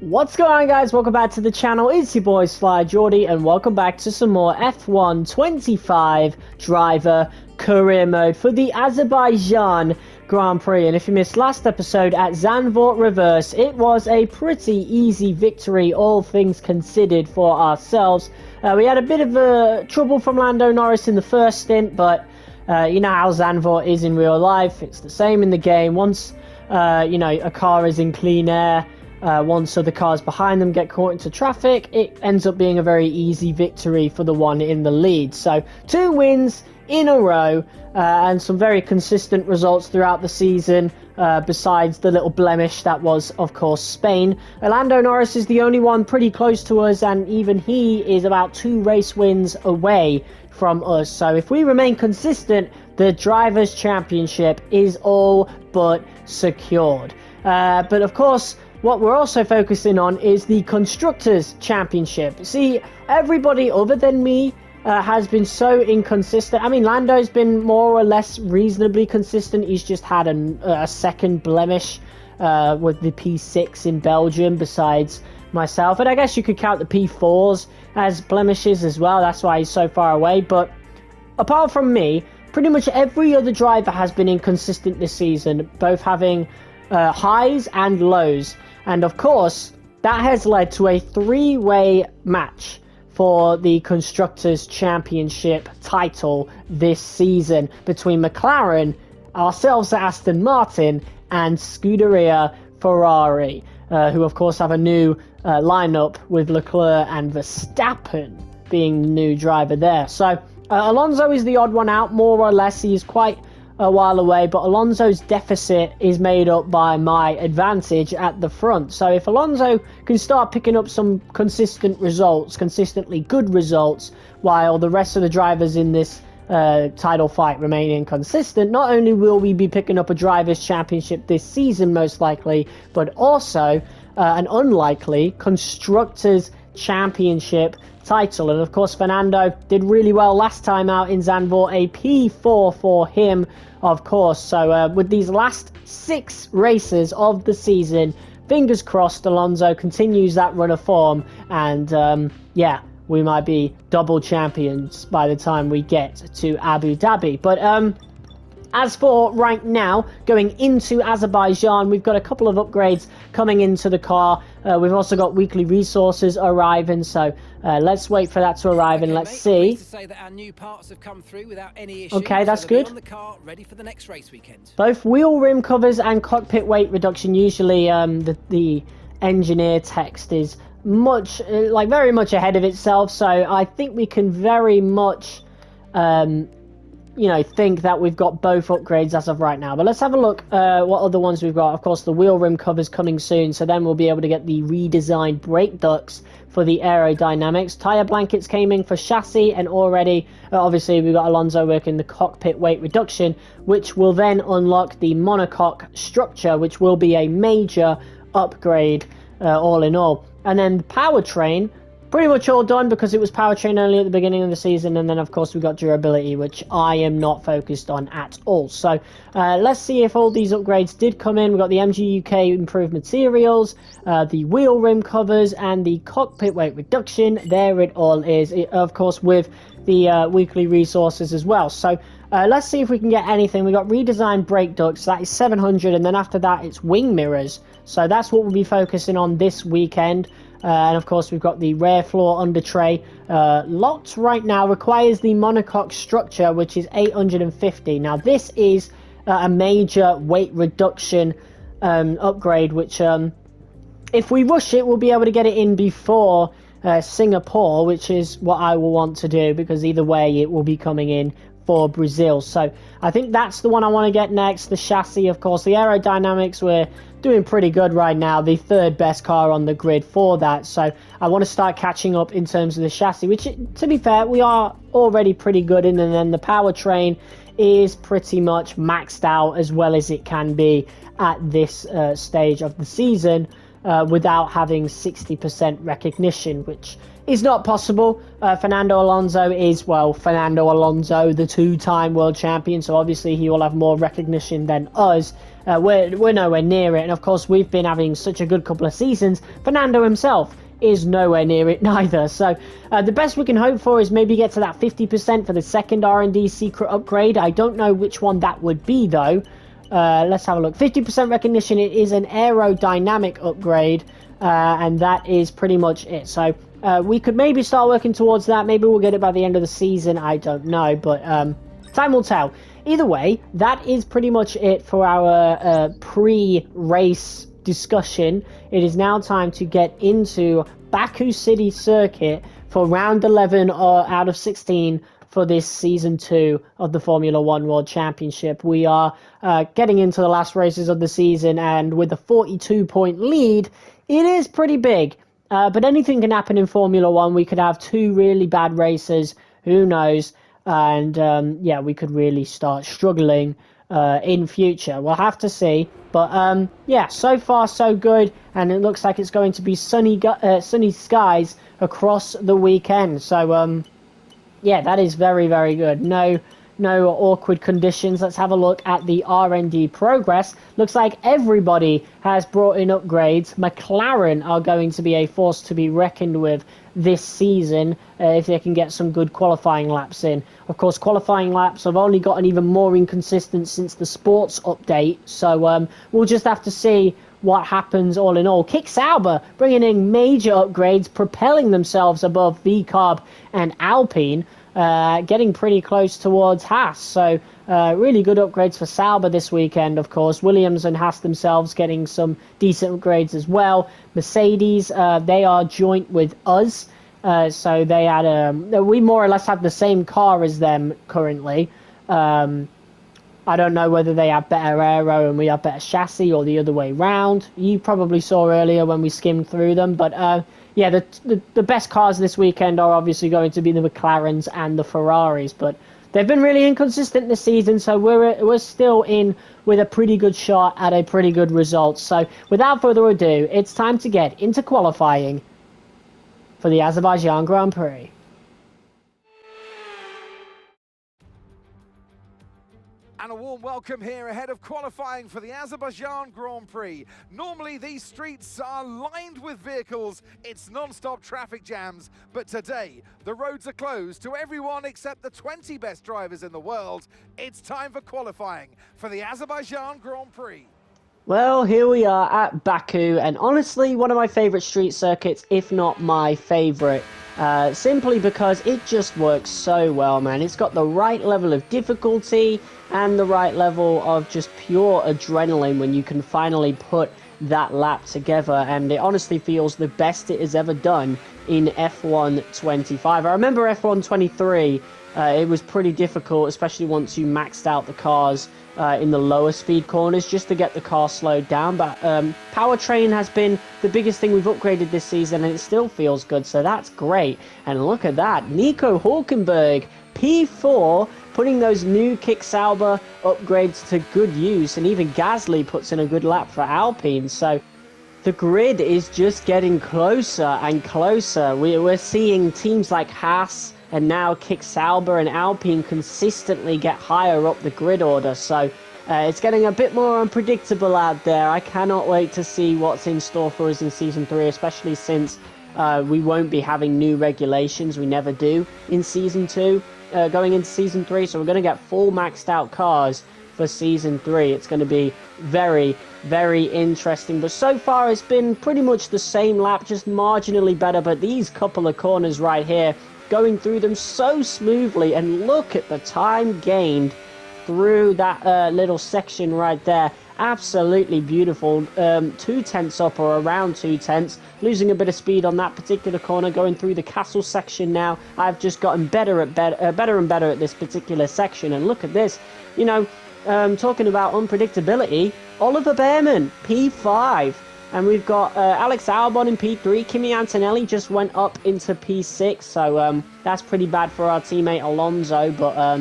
What's going on, guys? Welcome back to the channel. It's your boy Sly Jordy, and welcome back to some more F1 25 driver career mode for the Azerbaijan Grand Prix. And if you missed last episode at Zandvoort Reverse, it was a pretty easy victory, all things considered, for ourselves. We had a bit of trouble from Lando Norris in the first stint, but you know how Zandvoort is in real life. It's the same in the game. Once a car is in clean air, once other cars behind them get caught into traffic, it ends up being a very easy victory for the one in the lead. So 2 wins in a row, and some very consistent results throughout the season, besides the little blemish that was, of course, Spain. Lando Norris is the only one pretty close to us, and even he is about 2 race wins away from us. So if we remain consistent, the Drivers' Championship is all but secured. But of course, what we're also focusing on is the Constructors' Championship. See, everybody other than me has been so inconsistent. I mean, Lando's been more or less reasonably consistent. He's just had a second blemish with the P6 in Belgium besides myself. And I guess you could count the P4s as blemishes as well. That's why he's so far away. But apart from me, pretty much every other driver has been inconsistent this season, both having highs and lows. And of course, that has led to a 3-way match for the Constructors' Championship title this season between McLaren, ourselves at Aston Martin, and Scuderia Ferrari, who of course have a new lineup with Leclerc and Verstappen being the new driver there. So Alonso is the odd one out, more or less. He is quite a while away, but Alonso's deficit is made up by my advantage at the front. So if Alonso can start picking up some consistent results, consistently good results, while the rest of the drivers in this title fight remain inconsistent, not only will we be picking up a Drivers' Championship this season most likely, but also an unlikely Constructors' Championship title. And of course, Fernando did really well last time out in Zandvoort, a P4 for him, of course. So with these last 6 races of the season, fingers crossed Alonso continues that run of form, and yeah, we might be double champions by the time we get to Abu Dhabi. But as for right now, going into Azerbaijan, we've got a couple of upgrades coming into the car. We've also got weekly resources arriving, so let's wait for that to arrive, and let's see. Okay, that's good. Both wheel rim covers and cockpit weight reduction. Usually the engineer text is very much ahead of itself, so I think we can very much think that we've got both upgrades as of right now. But let's have a look what other ones we've got. Of course, the wheel rim cover's coming soon, so then we'll be able to get the redesigned brake ducts for the aerodynamics. Tire blankets came in for chassis, and already obviously we've got Alonso working the cockpit weight reduction, which will then unlock the monocoque structure, which will be a major upgrade all in all. And then the powertrain, pretty much all done because it was powertrain only at the beginning of the season. And then of course we got durability, which I am not focused on at all. So let's see if all these upgrades did come in. We got the MG UK improved materials, the wheel rim covers, and the cockpit weight reduction. There it all is, of course, with the weekly resources as well. So let's see if we can get anything. We got redesigned brake ducts, that is 700, and then after that it's wing mirrors. So that's what we'll be focusing on this weekend. And of course we've got the rear floor under tray. Locked right now requires the monocoque structure, which is 850. Now this is a major weight reduction upgrade, which if we rush it, we'll be able to get it in before Singapore, which is what I will want to do, because either way it will be coming in for Brazil. So I think that's the one I want to get next. The chassis, of course, the aerodynamics, we're doing pretty good right now, the 3rd best car on the grid for that. So I want to start catching up in terms of the chassis, which, to be fair, we are already pretty good in. And then the powertrain is pretty much maxed out as well as it can be at this stage of the season, without having 60% recognition, which is not possible. Fernando Alonso is, well, Fernando Alonso, the two-time world champion, so obviously he will have more recognition than us. We're nowhere near it, and of course we've been having such a good couple of seasons. Fernando himself is nowhere near it neither, so the best we can hope for is maybe get to that 50% for the second R&D secret upgrade. I don't know which one that would be though. Let's have a look. 50% recognition, it is an aerodynamic upgrade, and that is pretty much it. So we could maybe start working towards that. Maybe we'll get it by the end of the season. I don't know, but time will tell. Either way, that is pretty much it for our pre-race discussion. It is now time to get into Baku City Circuit for round 11 out of 16 for this season 2 of the Formula 1 World Championship. We are getting into the last races of the season, and with a 42-point lead, it is pretty big. But anything can happen in Formula 1. We could have 2 really bad races, who knows, and yeah, we could really start struggling in future. We'll have to see, but yeah, so far so good, and it looks like it's going to be sunny skies across the weekend. So yeah, that is very, very good. No awkward conditions. Let's have a look at the R&D progress. Looks like everybody has brought in upgrades. McLaren are going to be a force to be reckoned with this season if they can get some good qualifying laps in. Of course, qualifying laps have only gotten even more inconsistent since the sports update, so we'll just have to see what happens all in all. Kick Sauber bringing in major upgrades, propelling themselves above VCARB and Alpine, getting pretty close towards Haas. So really good upgrades for Sauber this weekend, of course. Williams and Haas themselves getting some decent upgrades as well. Mercedes, they are joint with us. So they had we more or less have the same car as them currently. I don't know whether they have better aero and we have better chassis, or the other way round. You probably saw earlier when we skimmed through them, but yeah, the best cars this weekend are obviously going to be the McLarens and the Ferraris, but they've been really inconsistent this season, so we're still in with a pretty good shot at a pretty good result. So without further ado, it's time to get into qualifying for the Azerbaijan Grand Prix. And a warm welcome here ahead of qualifying for the Azerbaijan Grand Prix. Normally these streets are lined with vehicles, it's non-stop traffic jams, but today the roads are closed to everyone except the 20 best drivers in the world. It's time for qualifying for the Azerbaijan Grand Prix. Well, here we are at Baku, and honestly one of my favourite street circuits, if not my favourite. Simply because it just works so well, man. It's got the right level of difficulty and the right level of just pure adrenaline when you can finally put that lap together, and it honestly feels the best it has ever done in F1 25. I remember F1 23, it was pretty difficult, especially once you maxed out the cars in the lower speed corners just to get the car slowed down, but powertrain has been the biggest thing we've upgraded this season, and it still feels good, so that's great. And look at that, Nico Hulkenberg, P4, putting those new Kick Sauber upgrades to good use, and even Gasly puts in a good lap for Alpine. So the grid is just getting closer and closer. We're seeing teams like Haas and now Kick Sauber and Alpine consistently get higher up the grid order. So it's getting a bit more unpredictable out there. I cannot wait to see what's in store for us in Season 3, especially since we won't be having new regulations. We never do in Season 2 going into Season 3. So we're going to get full maxed out cars for Season 3. It's going to be very, very interesting. But so far it's been pretty much the same lap, just marginally better. But these couple of corners right here, going through them so smoothly, and look at the time gained through that little section right there. Absolutely beautiful. 2/10 up, or around 2/10, losing a bit of speed on that particular corner. Going through the castle section now, I've just gotten better and better at this particular section. And look at this, you know, talking about unpredictability, Oliver Behrman P5, and we've got Alex Albon in P3. Kimi Antonelli just went up into P6, so that's pretty bad for our teammate Alonso. But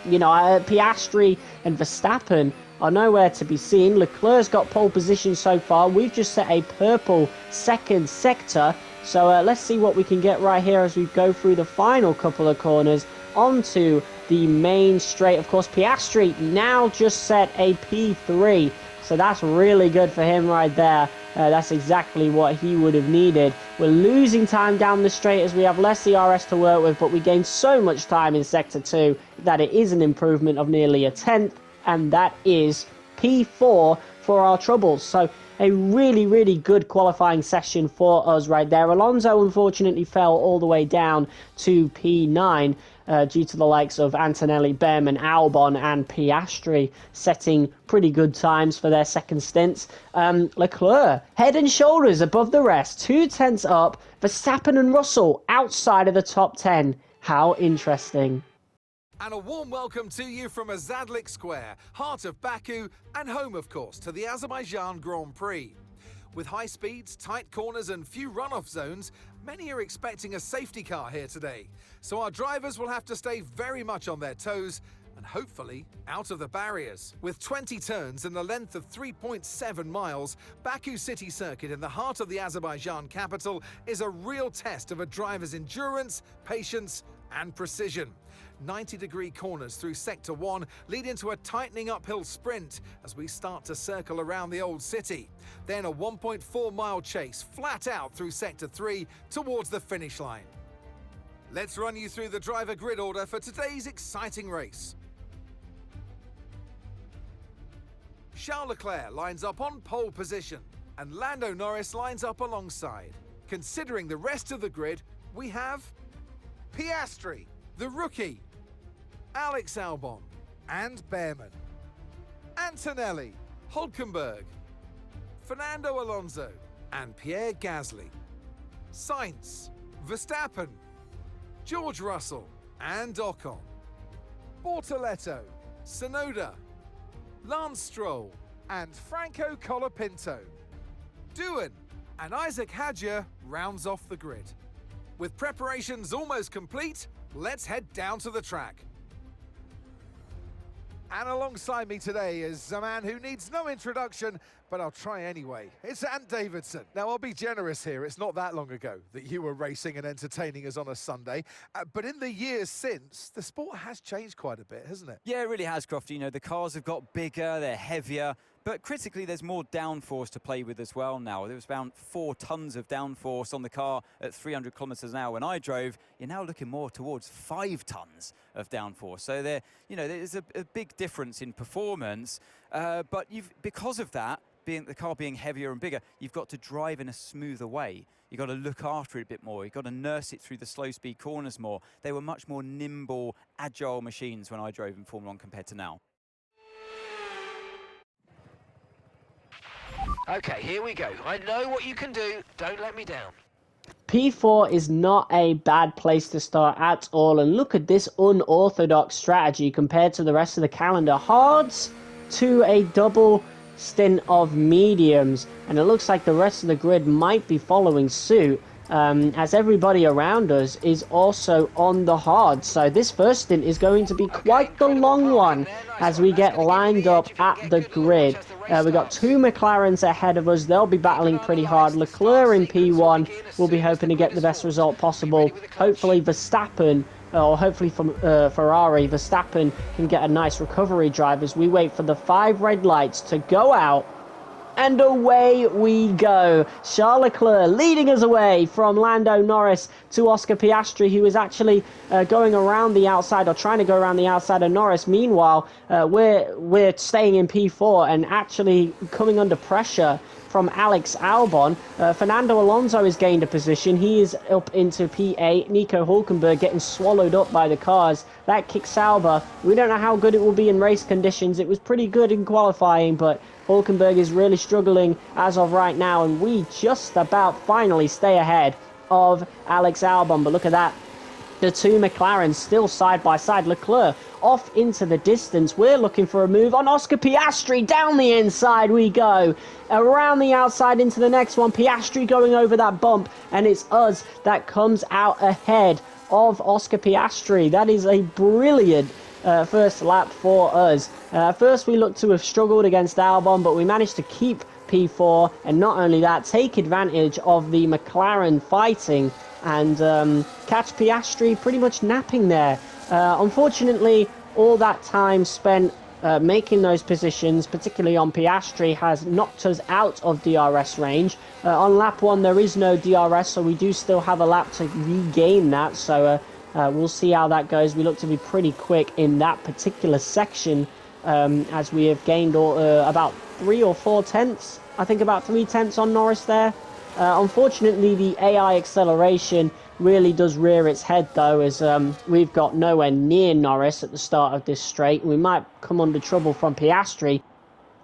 you know, Piastri and Verstappen are nowhere to be seen. Leclerc's got pole position so far. We've just set a purple second sector, So let's see what we can get right here as we go through the final couple of corners onto the main straight. Of course, Piastri now just set a P3, so that's really good for him right there. That's exactly what he would have needed. We're losing time down the straight as we have less DRS to work with, but we gained so much time in Sector 2 that it is an improvement of nearly a tenth, and that is P4 for our troubles. So a really good qualifying session for us right there. Alonso unfortunately fell all the way down to P9 due to the likes of Antonelli, Behrman, Albon and Piastri setting pretty good times for their second stints. Leclerc, head and shoulders above the rest, 2 tenths up. Verstappen and Russell outside of the top 10. How interesting. And a warm welcome to you from Azadlik Square, heart of Baku and home, of course, to the Azerbaijan Grand Prix. With high speeds, tight corners and few runoff zones, many are expecting a safety car here today. So our drivers will have to stay very much on their toes and hopefully out of the barriers. With 20 turns and a length of 3.7 miles, Baku City Circuit in the heart of the Azerbaijan capital is a real test of a driver's endurance, patience and precision. 90-degree corners through Sector 1 lead into a tightening uphill sprint as we start to circle around the old city. Then a 1.4-mile chase flat out through Sector 3 towards the finish line. Let's run you through the driver grid order for today's exciting race. Charles Leclerc lines up on pole position and Lando Norris lines up alongside. Considering the rest of the grid, we have Piastri, the rookie, Alex Albon and Behrman, Antonelli, Hülkenberg, Fernando Alonso and Pierre Gasly, Sainz, Verstappen, George Russell and Ocon, Bortoleto, Tsunoda, Lance Stroll and Franco Colapinto. Doohan and Isaac Hadjar rounds off the grid. With preparations almost complete, let's head down to the track. And alongside me today is a man who needs no introduction, but I'll try anyway. It's Ant Davidson. Now, I'll be generous here. It's not that long ago that you were racing and entertaining us on a Sunday. But in the years since, the sport has changed quite a bit, hasn't it? Yeah, it really has, Crofty. You know, the cars have got bigger, they're heavier, but critically, there's more downforce to play with as well now. There was around 4 tons of downforce on the car at 300 kilometers an hour when I drove. You're now looking more towards 5 tons of downforce. So there, you know, there's a big difference in performance. But because of that, the car being heavier and bigger, you've got to drive in a smoother way. You've got to look after it a bit more. You've got to nurse it through the slow speed corners more. They were much more nimble, agile machines when I drove in Formula 1 compared to now. Okay, here we go. I know what you can do. Don't let me down. P4 is not a bad place to start at all, and look at this unorthodox strategy compared to the rest of the calendar. Hards to a double stint of mediums, and it looks like the rest of the grid might be following suit, as everybody around us is also on the hard. So this first stint is going to be quite the long one as we get lined up at the grid. We've got 2 McLarens ahead of us. They'll be battling pretty hard. Leclerc in P1 will be hoping to get the best result possible. Hopefully Verstappen, or hopefully from Ferrari, Verstappen can get a nice recovery drive as we wait for the 5 red lights to go out. And away we go. Charles Leclerc leading us away from Lando Norris to Oscar Piastri, who is actually going around the outside, or trying to go around the outside of Norris. Meanwhile, we're staying in P4 and actually coming under pressure from Alex Albon. Fernando Alonso has gained a position. He is up into P8. Nico Hülkenberg getting swallowed up by the cars. That kicks Sauber. We don't know how good it will be in race conditions. It was pretty good in qualifying, but Hülkenberg is really struggling as of right now, and we just about finally stay ahead of Alex Albon. But look at that. The 2 McLarens still side by side. Leclerc off into the distance. We're looking for a move on Oscar Piastri. Down the inside we go. Around the outside into the next one. Piastri going over that bump, and it's us that comes out ahead of Oscar Piastri. That is a brilliant first lap for us. First we looked to have struggled against Albon, but we managed to keep P4, and not only that, take advantage of the McLaren fighting and catch Piastri pretty much napping there. Unfortunately, all that time spent making those positions, particularly on Piastri, has knocked us out of DRS range. On lap 1 there is no DRS, so we do still have a lap to regain that, so we'll see how that goes. We look to be pretty quick in that particular section, as we have gained about 3 or 4 tenths. I think about 3 tenths on Norris there. Unfortunately, the AI acceleration really does rear its head, though, as we've got nowhere near Norris at the start of this straight. We might come under trouble from Piastri.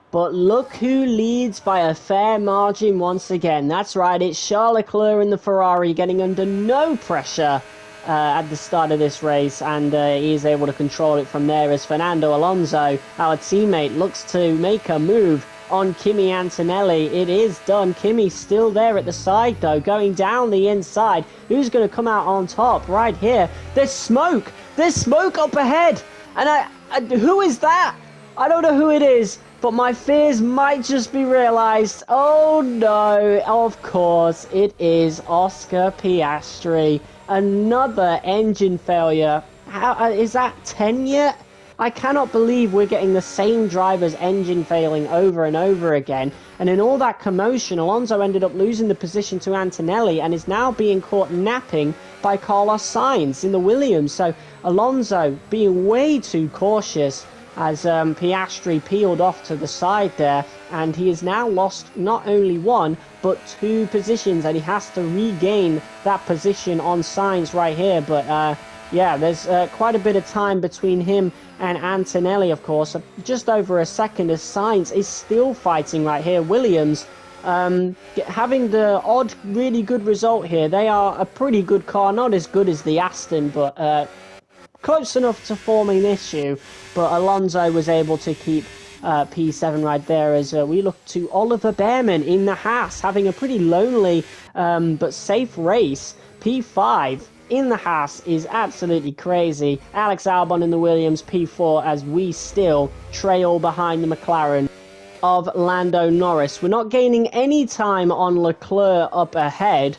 But look who leads by a fair margin once again. That's right, it's Charles Leclerc in the Ferrari getting under no pressure at the start of this race, and he is able to control it from there as Fernando Alonso, our teammate, looks to make a move on Kimi Antonelli. It is done. Kimi's still there at the side, though, going down the inside. Who's going to come out on top? Right here. There's smoke. There's smoke up ahead. And who is that? I don't know who it is, but my fears might just be realized. Oh, no. Of course, it is Oscar Piastri. Another engine failure. How is that 10 yet? I cannot believe we're getting the same driver's engine failing over and over again. And in all that commotion, Alonso ended up losing the position to Antonelli and is now being caught napping by Carlos Sainz in the Williams. So Alonso being way too cautious as Piastri peeled off to the side there. And he has now lost not only 1, but 2 positions. And he has to regain that position on Sainz right here. But yeah, there's quite a bit of time between him and Antonelli, of course. Just over a second as Sainz is still fighting right here. Williams having the odd, really good result here. They are a pretty good car. Not as good as the Aston, but close enough to forming an issue. But Alonso was able to keep P7 right there as we look to Oliver Behrman in the Haas, having a pretty lonely but safe race. P5 in the Haas is absolutely crazy. Alex Albon in the Williams, P4, as we still trail behind the McLaren of Lando Norris. We're not gaining any time on Leclerc up ahead.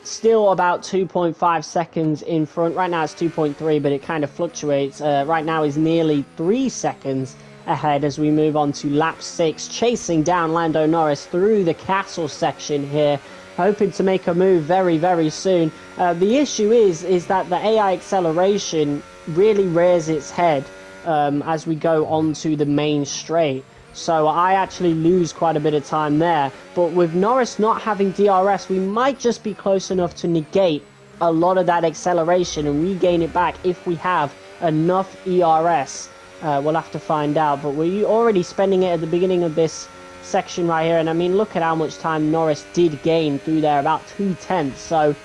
Still about 2.5 seconds in front. Right now it's 2.3, but it kind of fluctuates. Right now is nearly 3 seconds ahead as we move on to lap 6, chasing down Lando Norris through the castle section here, hoping to make a move very, very soon. The issue is that the AI acceleration really rears its head as we go onto the main straight. So I actually lose quite a bit of time there. But with Norris not having DRS, we might just be close enough to negate a lot of that acceleration and regain it back if we have enough ERS. We'll have to find out. But we're already spending it at the beginning of this section right here. And I mean, look at how much time Norris did gain through there, about 2 tenths. So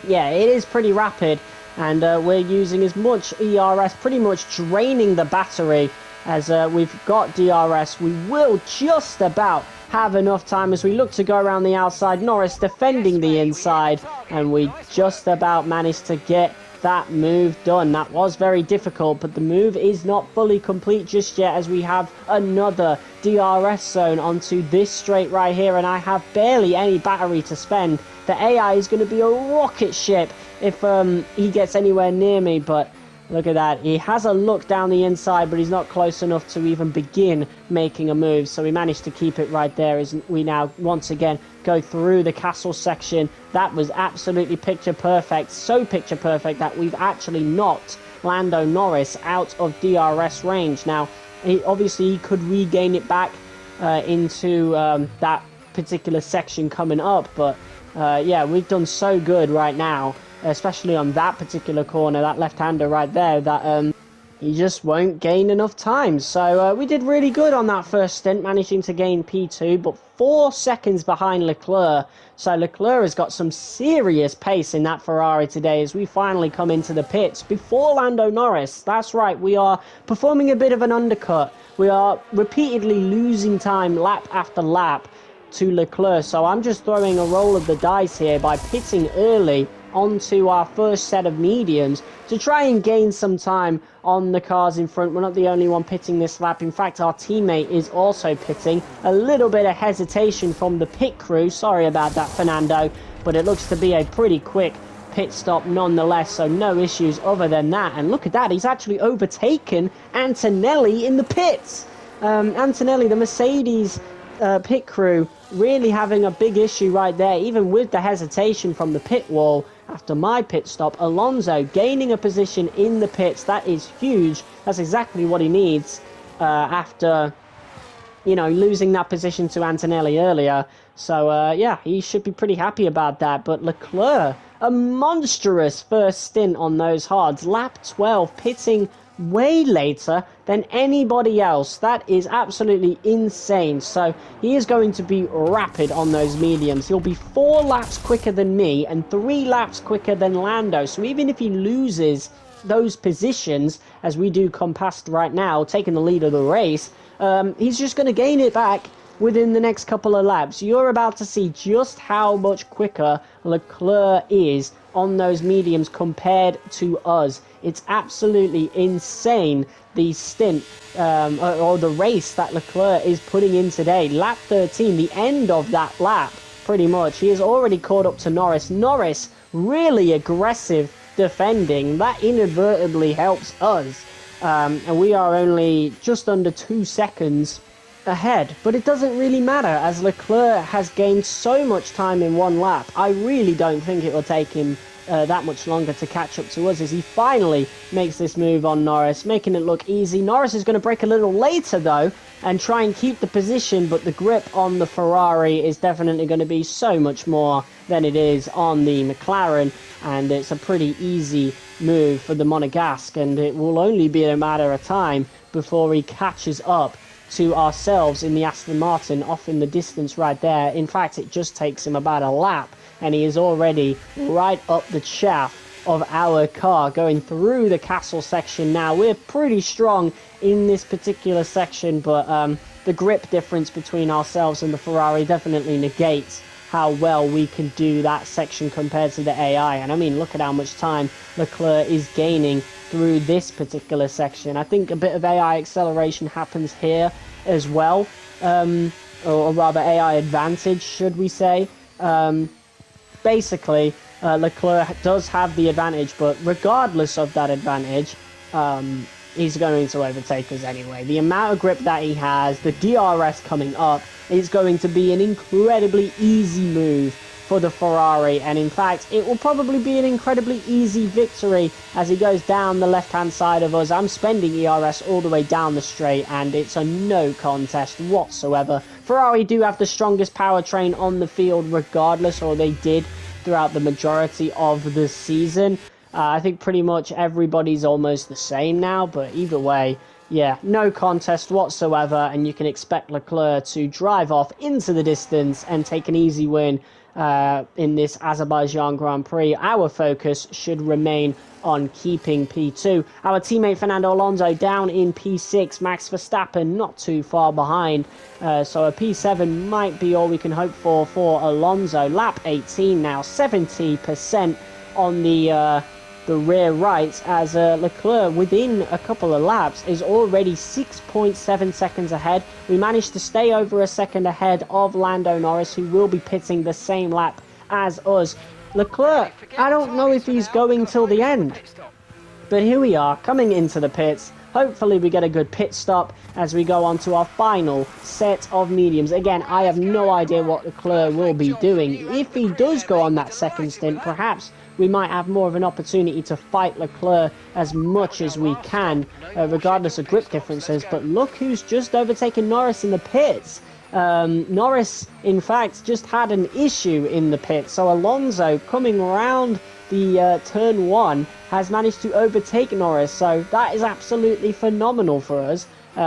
yeah, it is pretty rapid. And we're using as much ERS, pretty much draining the battery. As we've got DRS, we will just about have enough time as we look to go around the outside. Norris defending the inside, and we just about managed to get that move done. That was very difficult, but the move is not fully complete just yet as we have another DRS zone onto this straight right here, and I have barely any battery to spend. The AI is going to be a rocket ship if he gets anywhere near me, but look at that. He has a look down the inside, but he's not close enough to even begin making a move. So we managed to keep it right there as we now once again go through the castle section. That was absolutely picture perfect. So picture perfect that we've actually knocked Lando Norris out of DRS range. Now, obviously he could regain it back into that particular section coming up. But yeah, we've done so good right now, especially on that particular corner, that left-hander right there, that he just won't gain enough time. So we did really good on that first stint, managing to gain P2, but 4 seconds behind Leclerc. So Leclerc has got some serious pace in that Ferrari today as we finally come into the pits before Lando Norris. That's right, we are performing a bit of an undercut. We are repeatedly losing time lap after lap to Leclerc. So I'm just throwing a roll of the dice here by pitting early onto our first set of mediums to try and gain some time on the cars in front. We're not the only one pitting this lap. In fact, our teammate is also pitting. A little bit of hesitation from the pit crew. Sorry about that, Fernando, but it looks to be a pretty quick pit stop nonetheless, so no issues other than that. And look at that, he's actually overtaken Antonelli in the pits. Antonelli, the Mercedes pit crew, really having a big issue right there, even with the hesitation from the pit wall after my pit stop. Alonso gaining a position in the pits. That is huge. That's exactly what he needs after, you know, losing that position to Antonelli earlier. So, yeah, he should be pretty happy about that. But Leclerc, a monstrous first stint on those hards. Lap 12, pitting way later than anybody else. That is absolutely insane. So he is going to be rapid on those mediums. He'll be 4 laps quicker than me and 3 laps quicker than Lando. So even if he loses those positions, as we do come past right now, taking the lead of the race, he's just going to gain it back within the next couple of laps. You're about to see just how much quicker Leclerc is on those mediums compared to us. It's absolutely insane, the stint or the race that Leclerc is putting in today. Lap 13, the end of that lap, pretty much. He has already caught up to Norris. Norris, really aggressive defending. That inadvertently helps us. And we are only just under 2 seconds ahead, but it doesn't really matter as Leclerc has gained so much time in 1 lap. I really don't think it will take him that much longer to catch up to us as he finally makes this move on Norris, making it look easy. Norris is going to brake a little later though and try and keep the position, but the grip on the Ferrari is definitely going to be so much more than it is on the McLaren, and it's a pretty easy move for the Monegasque, and it will only be a matter of time before he catches up to ourselves in the Aston Martin off in the distance right there. In fact, it just takes him about a lap and he is already right up the chaff of our car going through the castle section now. We're pretty strong in this particular section, but the grip difference between ourselves and the Ferrari definitely negates how well we can do that section compared to the AI. And I mean, look at how much time Leclerc is gaining through this particular section. I think a bit of AI acceleration happens here as well, or rather AI advantage, should we say. Basically, Leclerc does have the advantage, but regardless of that advantage, he's going to overtake us anyway. The amount of grip that he has, the DRS coming up, is going to be an incredibly easy move for the Ferrari, and in fact it will probably be an incredibly easy victory as he goes down the left hand side of us. I'm spending ERS all the way down the straight and it's a no contest whatsoever. Ferrari do have the strongest powertrain on the field regardless, or they did throughout the majority of the season. I think pretty much everybody's almost the same now, but either way, yeah, no contest whatsoever, and you can expect Leclerc to drive off into the distance and take an easy win in this Azerbaijan Grand Prix. Our focus should remain on keeping P2. Our teammate Fernando Alonso down in P6, Max Verstappen not too far behind, so a P7 might be all we can hope for Alonso. Lap 18 now, 70% on the rear right, as Leclerc within a couple of laps is already 6.7 seconds ahead. We managed to stay over a second ahead of Lando Norris, who will be pitting the same lap as us. Leclerc, I don't know if he's going till the end, but here we are coming into the pits. Hopefully we get a good pit stop as we go on to our final set of mediums. Again, I have no idea what Leclerc will be doing. If he does go on that second stint, perhaps we might have more of an opportunity to fight Leclerc as much as we can, regardless of grip differences. But look who's just overtaken Norris in the pits. Norris, in fact, just had an issue in the pits. So Alonso, coming around the turn 1, has managed to overtake Norris. So that is absolutely phenomenal for us.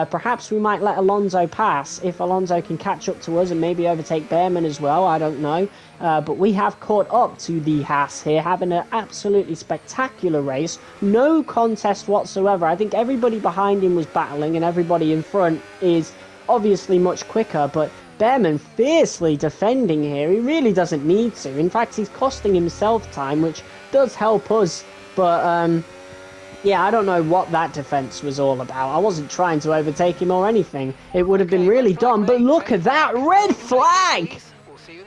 Perhaps we might let Alonso pass if Alonso can catch up to us and maybe overtake Behrman as well. I don't know. But we have caught up to the Haas here, having an absolutely spectacular race. No contest whatsoever. I think everybody behind him was battling and everybody in front is obviously much quicker. But Behrman fiercely defending here. He really doesn't need to. In fact, he's costing himself time, which does help us. But, yeah, I don't know what that defense was all about. I wasn't trying to overtake him or anything. It would have been really dumb. But look at that red flag!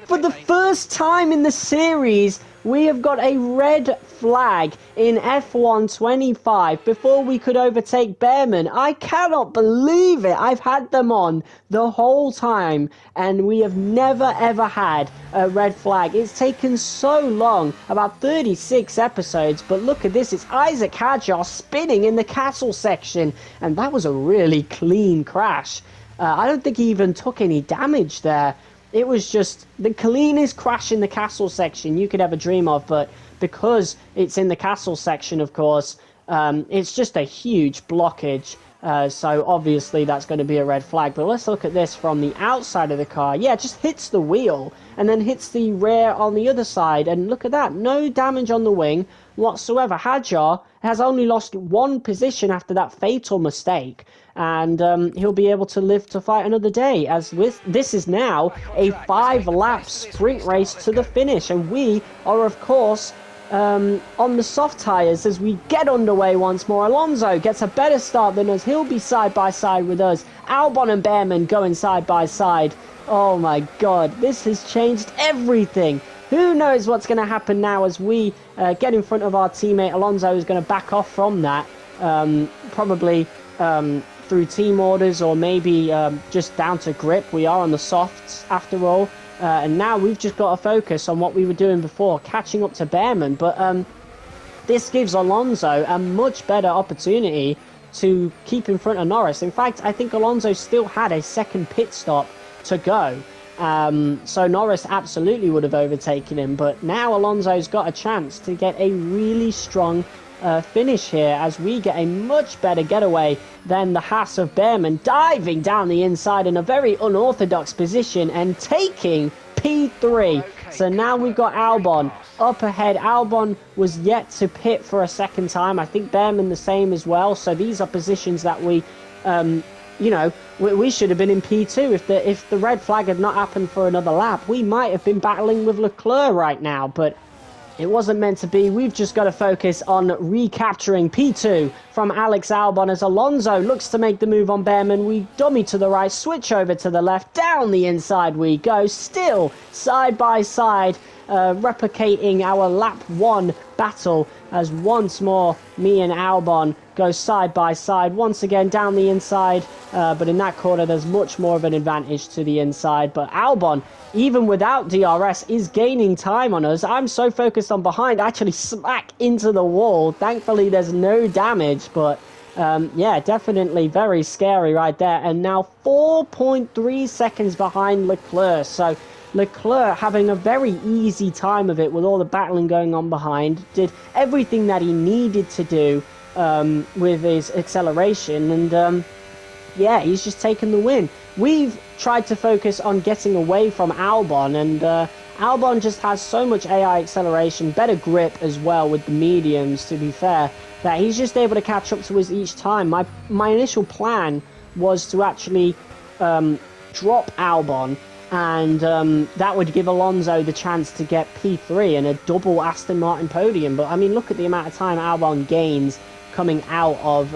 For the first time in the series, we have got a red flag in F1 25 before we could overtake Behrman. I cannot believe it. I've had them on the whole time, and we have never ever had a red flag. It's taken so long, about 36 episodes, but look at this. It's Isaac Hadjar spinning in the castle section, and that was a really clean crash. I don't think he even took any damage there. It was just the cleanest crash in the castle section you could ever dream of, but because it's in the castle section, of course, it's just a huge blockage. So obviously that's going to be a red flag. But let's look at this from the outside of the car. Yeah, it just hits the wheel and then hits the rear on the other side. And look at that, no damage on the wing whatsoever. Hadjar has only lost one position after that fatal mistake. And he'll be able to live to fight another day, as this is now a 5-lap sprint race to the finish, and we are of course on the soft tyres as we get underway once more. Alonso gets a better start than us. He'll be side by side with us. Albon and Behrman going side by side. Oh my god, this has changed everything. Who knows what's going to happen now as we get in front of our teammate. Alonso is going to back off from that, probably through team orders, or maybe just down to grip. We are on the softs after all, and now we've just got to focus on what we were doing before, catching up to Behrman. But this gives Alonso a much better opportunity to keep in front of Norris. In fact, I think Alonso still had a second pit stop to go, so Norris absolutely would have overtaken him. But now Alonso's got a chance to get a really strong finish here, as we get a much better getaway than the Haas of Behrman, diving down the inside in a very unorthodox position and taking P3. So now we've got Albon up ahead. Albon was yet to pit for a second time. I think Behrman the same as well. So these are positions that we, you know, we should have been in P2. If the red flag had not happened for another lap, we might have been battling with Leclerc right now, but it wasn't meant to be. We've just got to focus on recapturing P2 from Alex Albon as Alonso looks to make the move on Behrman. We dummy to the right, switch over to the left, down the inside we go, still side by side, replicating our lap 1 battle as once more me and Albon go side by side, once again down the inside, but in that corner there's much more of an advantage to the inside. But Albon, even without DRS, is gaining time on us. I'm so focused on behind, I actually smack into the wall. Thankfully there's no damage, but yeah, definitely very scary right there. And now 4.3 seconds behind Leclerc, so Leclerc having a very easy time of it with all the battling going on behind, did everything that he needed to do with his acceleration, and yeah, he's just taken the win. We've tried to focus on getting away from Albon, and Albon just has so much AI acceleration, better grip as well with the mediums, to be fair, that he's just able to catch up to us each time. My initial plan was to actually drop Albon, and that would give Alonso the chance to get P3 and a double Aston Martin podium. But I mean, look at the amount of time Albon gains coming out of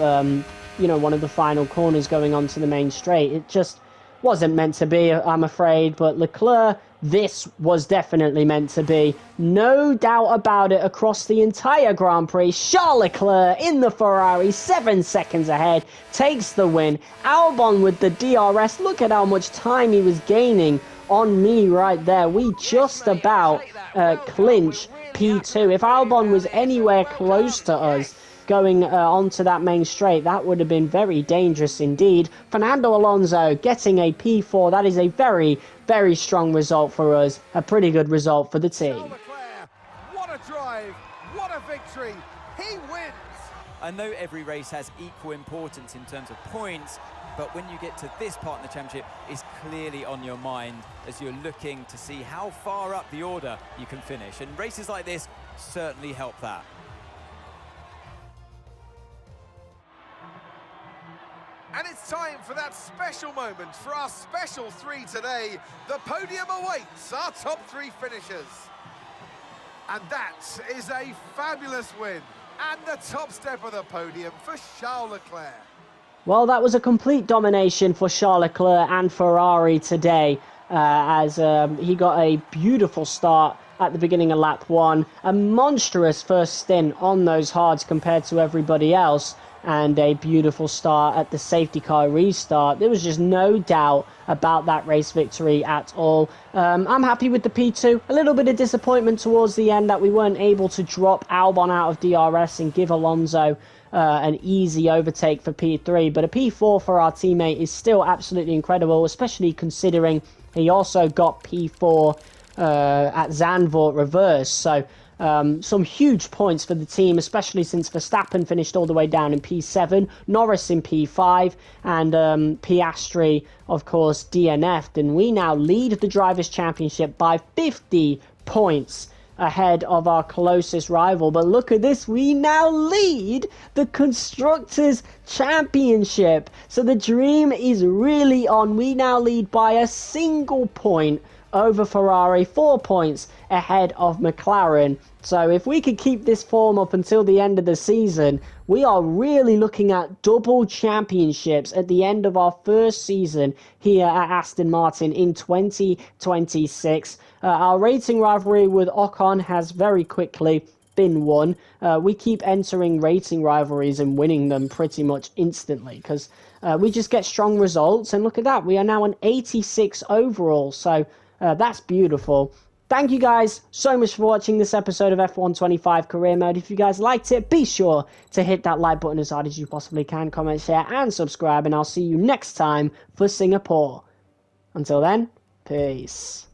you know, one of the final corners going onto the main straight. It just wasn't meant to be, I'm afraid. But Leclerc, this was definitely meant to be. No doubt about it across the entire Grand Prix. Charles Leclerc in the Ferrari, 7 seconds ahead, takes the win. Albon with the DRS. Look at how much time he was gaining on me right there. We just about clinch P2. If Albon was anywhere close to us going onto that main straight, that would have been very dangerous indeed. Fernando Alonso getting a P4. That is a very, very strong result for us. A pretty good result for the team. What a drive, what a victory. He wins. I know every race has equal importance in terms of points, but when you get to this part in the championship, it's clearly on your mind as you're looking to see how far up the order you can finish. And races like this certainly help that. And it's time for that special moment, for our special three today. The podium awaits our top three finishers. And that is a fabulous win. And the top step of the podium for Charles Leclerc. Well, that was a complete domination for Charles Leclerc and Ferrari today, as he got a beautiful start at the beginning of lap 1, a monstrous first stint on those hards compared to everybody else, and a beautiful start at the safety car restart. There was just no doubt about that race victory at all. I'm happy with the P2. A little bit of disappointment towards the end that we weren't able to drop Albon out of DRS and give Alonso an easy overtake for P3, but a P4 for our teammate is still absolutely incredible, especially considering he also got P4 at Zandvoort reverse. So some huge points for the team, especially since Verstappen finished all the way down in P7, Norris in P5, and Piastri, of course, DNF'd. And we now lead the Drivers' Championship by 50 points ahead of our closest rival. But look at this, we now lead the Constructors' Championship. So the dream is really on. We now lead by a single point over Ferrari, 4 points ahead of McLaren. So if we could keep this form up until the end of the season, we are really looking at double championships at the end of our first season here at Aston Martin in 2026. Our racing rivalry with Ocon has very quickly been won. We keep entering racing rivalries and winning them pretty much instantly because we just get strong results. And look at that, we are now an 86 overall. So that's beautiful. Thank you guys so much for watching this episode of F125 Career Mode. If you guys liked it, be sure to hit that like button as hard as you possibly can, comment, share, and subscribe. And I'll see you next time for Singapore. Until then, peace.